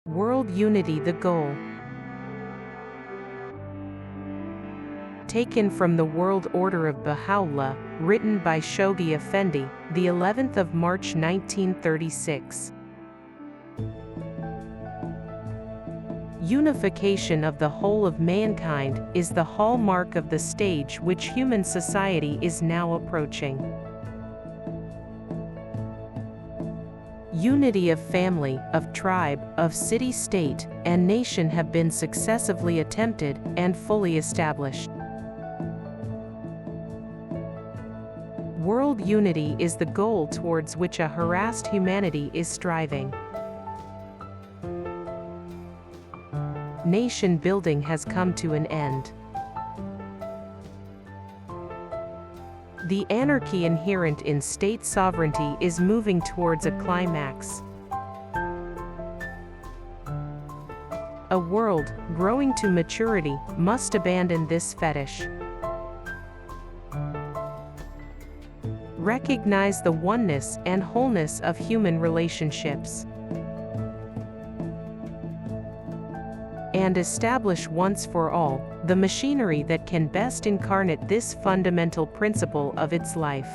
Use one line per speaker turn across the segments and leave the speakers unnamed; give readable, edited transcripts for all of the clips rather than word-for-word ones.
World unity the goal. Taken from the World Order of Baha'u'llah, written by Shoghi Effendi, the 11th of March 1936. Unification of the whole of mankind is the hallmark of the stage which human society is now approaching. Unity of family, of tribe, of city-state, and nation have been successively attempted and fully established. World unity is the goal towards which a harassed humanity is striving. Nation building has come to an end. The anarchy inherent in state sovereignty is moving towards a climax. A world, growing to maturity, must abandon this fetish. Recognize the oneness and wholeness of human relationships. And establish once for all the machinery that can best incarnate this fundamental principle of its life.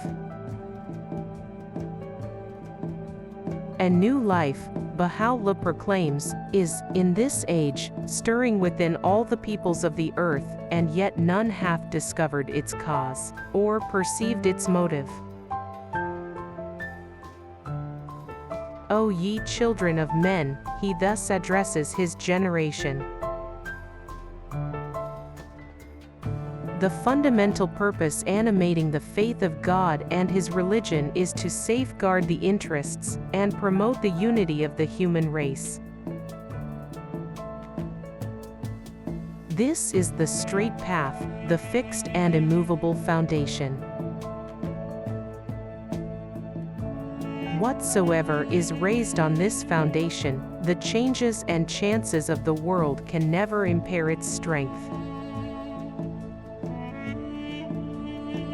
A new life, Baha'u'llah proclaims, is, in this age, stirring within all the peoples of the earth, and yet none hath discovered its cause, or perceived its motive. O ye children of men, he thus addresses his generation. The fundamental purpose animating the faith of God and his religion is to safeguard the interests and promote the unity of the human race. This is the straight path, the fixed and immovable foundation. Whatsoever is raised on this foundation, the changes and chances of the world can never impair its strength.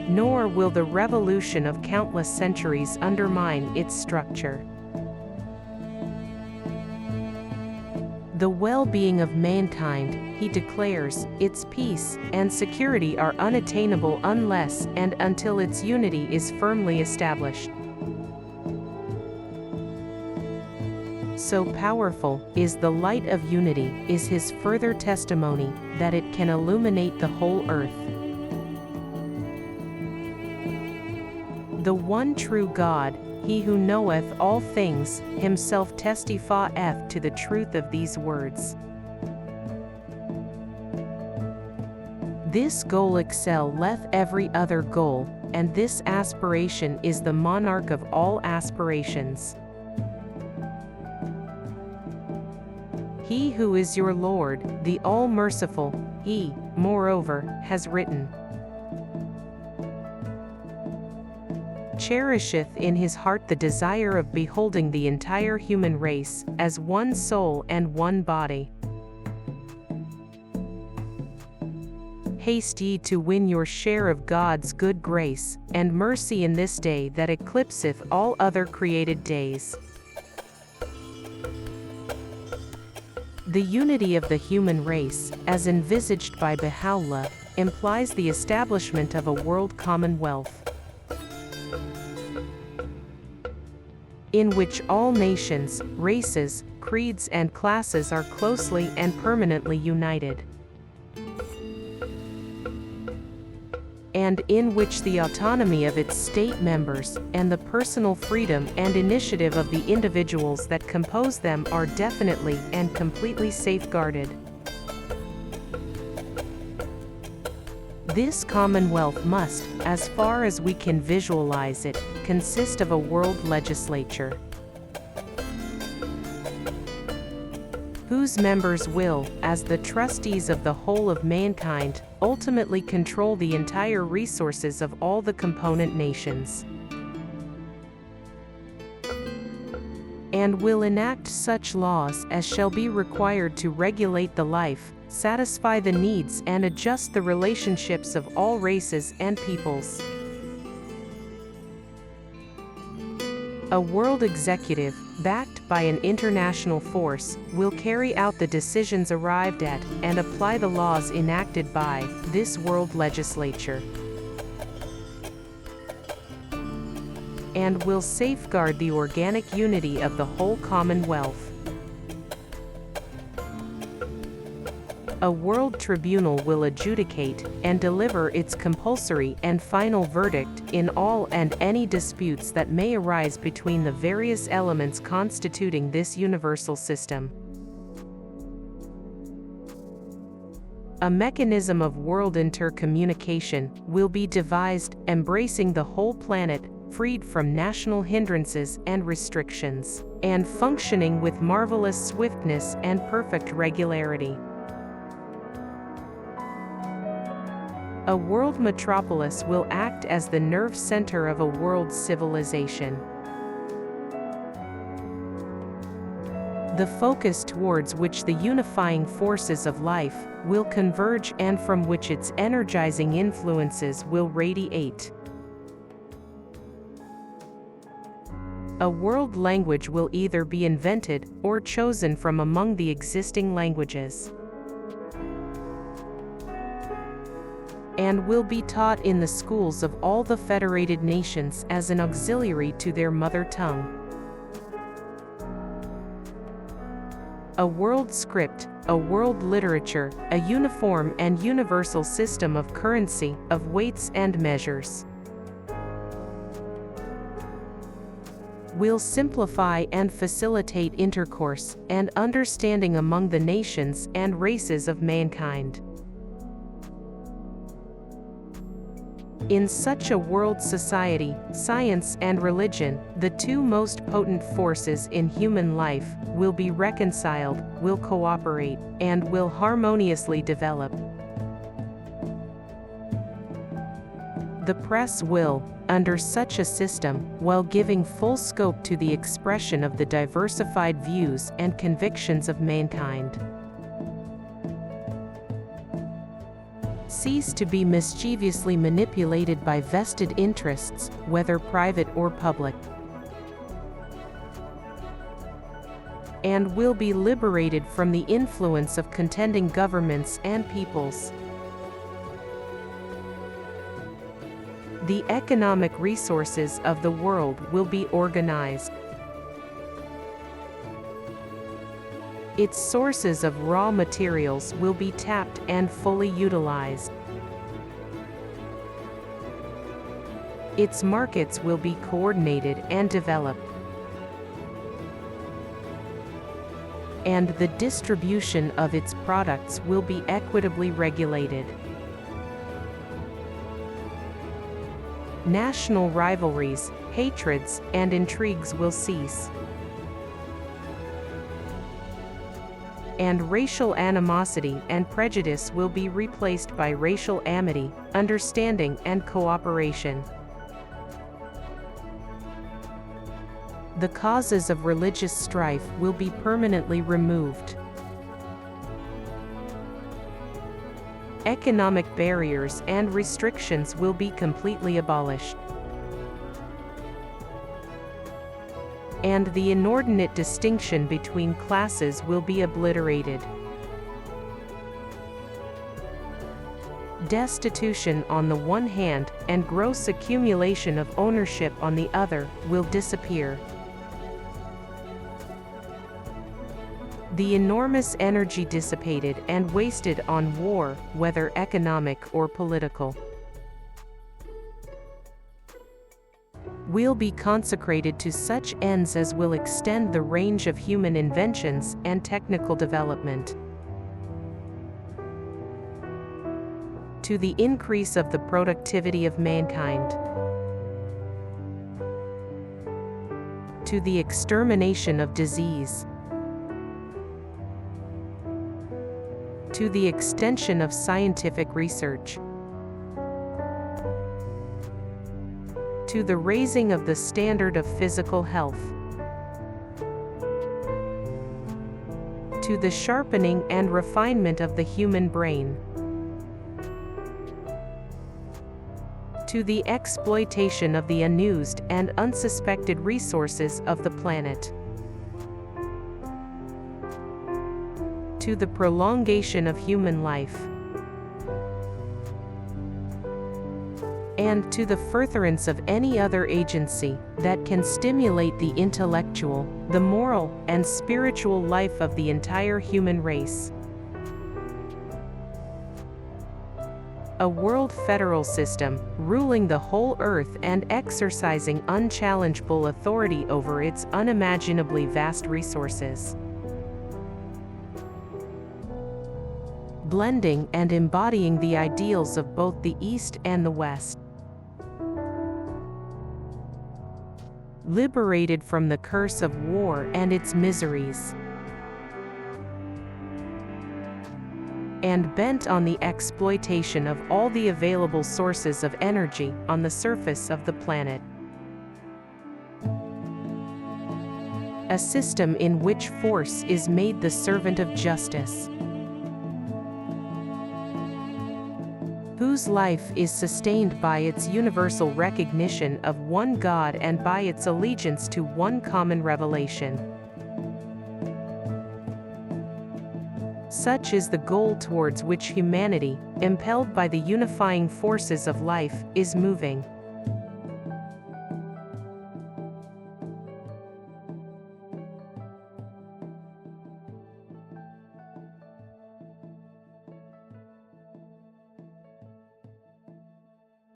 Nor will the revolution of countless centuries undermine its structure. The well-being of mankind, he declares, its peace and security are unattainable unless and until its unity is firmly established. So powerful is the light of unity, is his further testimony, that it can illuminate the whole earth. The one true God, he who knoweth all things, himself testifieth to the truth of these words. This goal excelleth every other goal, and this aspiration is the monarch of all aspirations. He who is your Lord, the All-Merciful, he, moreover, has written, cherisheth in his heart the desire of beholding the entire human race, as one soul and one body. Haste ye to win your share of God's good grace, and mercy in this day that eclipseth all other created days. The unity of the human race, as envisaged by Baha'u'llah, implies the establishment of a world commonwealth, in which all nations, races, creeds and classes are closely and permanently united, and in which the autonomy of its state members, and the personal freedom and initiative of the individuals that compose them are definitely and completely safeguarded. This commonwealth must, as far as we can visualize it, consist of a world legislature, whose members will, as the trustees of the whole of mankind, ultimately control the entire resources of all the component nations, and will enact such laws as shall be required to regulate the life, satisfy the needs and adjust the relationships of all races and peoples. A world executive, backed by an international force, will carry out the decisions arrived at and apply the laws enacted by this world legislature, and will safeguard the organic unity of the whole Commonwealth. A world tribunal will adjudicate and deliver its compulsory and final verdict in all and any disputes that may arise between the various elements constituting this universal system. A mechanism of world intercommunication will be devised, embracing the whole planet, freed from national hindrances and restrictions, and functioning with marvelous swiftness and perfect regularity. A world metropolis will act as the nerve center of a world civilization. The focus towards which the unifying forces of life will converge and from which its energizing influences will radiate. A world language will either be invented or chosen from among the existing languages, and will be taught in the schools of all the federated nations as an auxiliary to their mother tongue. A world script, a world literature, a uniform and universal system of currency, of weights and measures, will simplify and facilitate intercourse and understanding among the nations and races of mankind. In such a world society, science and religion, the two most potent forces in human life, will be reconciled, will cooperate, and will harmoniously develop. The press will, under such a system, while giving full scope to the expression of the diversified views and convictions of mankind, cease to be mischievously manipulated by vested interests, whether private or public, and will be liberated from the influence of contending governments and peoples. The economic resources of the world will be organized. Its sources of raw materials will be tapped and fully utilized. Its markets will be coordinated and developed, and the distribution of its products will be equitably regulated. National rivalries, hatreds, and intrigues will cease, and racial animosity and prejudice will be replaced by racial amity, understanding, and cooperation. The causes of religious strife will be permanently removed. Economic barriers and restrictions will be completely abolished, and the inordinate distinction between classes will be obliterated. Destitution on the one hand, and gross accumulation of ownership on the other, will disappear. The enormous energy dissipated and wasted on war, whether economic or political, will be consecrated to such ends as will extend the range of human inventions and technical development, to the increase of the productivity of mankind, to the extermination of disease, to the extension of scientific research, to the raising of the standard of physical health, to the sharpening and refinement of the human brain, to the exploitation of the unused and unsuspected resources of the planet, to the prolongation of human life, and to the furtherance of any other agency that can stimulate the intellectual, the moral, and spiritual life of the entire human race. A world federal system, ruling the whole earth and exercising unchallengeable authority over its unimaginably vast resources. Blending and embodying the ideals of both the East and the West. Liberated from the curse of war and its miseries, and bent on the exploitation of all the available sources of energy on the surface of the planet. A system in which force is made the servant of justice, whose life is sustained by its universal recognition of one God and by its allegiance to one common revelation. Such is the goal towards which humanity, impelled by the unifying forces of life, is moving.